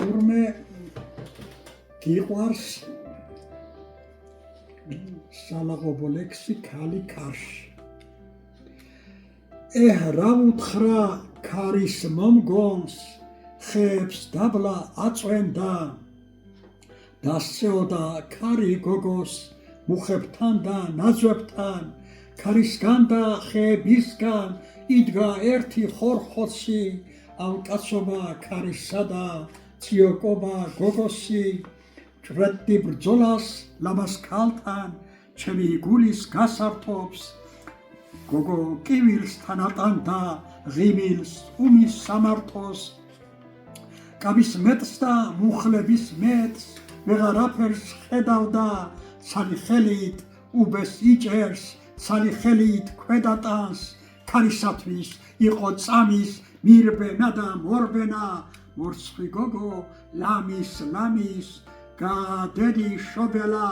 თურმე გიყვარს სალაღობო ლექსი ქალი ქარში. რა უთხრა ქარის მომგონს, ხეებს დაბლა აწვენდა, დასწეოდა ქარი გოგოს მუხებთან და ნაძვებთან, ქარისგან და ხეებისგან იდგა ერთი ხორხოცი, ავკაცობა ქარისა და ციოკობა გოგოსი, ჭვრეტდი ბრძოლას ლამას ქალთან, ჩემი გულის გასართობს, გოგო კივილს თანატანდა, ღიმილს უმის სამართოს, კაბის მეტს და მუხლების მეტს, ვეღარაფერს ხედავდა, ცალი ხელით უბეს იჭერს, ცალი ხელით ქვედატანს, ქარისათვის იყო წამის მირბენა და მორბენა, მორცხვი გოგო ლამის გადედი შობელა,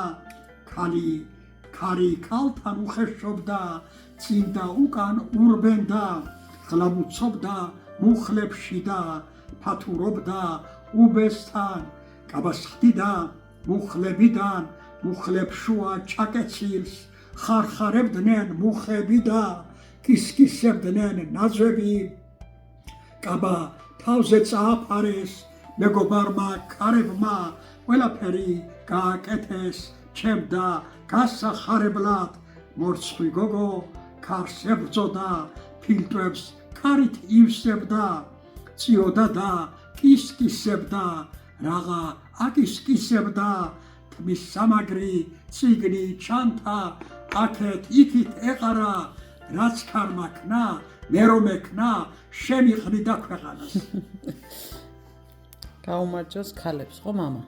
ქარი ქალთან უხეშობდა, წინ და უკან ურბენდა, ღლამუცობდა მუხლებში და ფათურობდა უბესთან, კაბას ხდიდა მუხლებიდან, მუხლებშუა ჩაკეცილს, ხარხარებდნენ მუხები და კისკისებდნენ ნაძვები, კაბა თავზე წააფარეს, მეგობარმა ქარებმა ყველაფერი გააკეთეს, ჩემდა გასახარებლად, მორცხვი გოგო ქარს ებრძოდა, ფილტვებს ქარით ივსებდა, წიოდა და კისკისებდა, რაღაცა აკისკისებდა, თმის სამაგრი წიგნი ჩანთა, აქეთ იქით ეყარა, რაც ქარმა ქნა, მე რომ ექნა, შემიყრიდა ქვეყანას. გაუმარჯოს ქალებს, ხო მამა?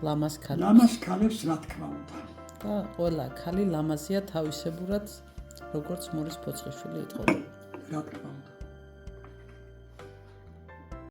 ლამას ქალებს რა თქმა უნდა. და ყველა ქალი ლამაზია თავისებურად, როგორც მორის ფოცხიშვილი იტყოდა. რა თქმა უნდა.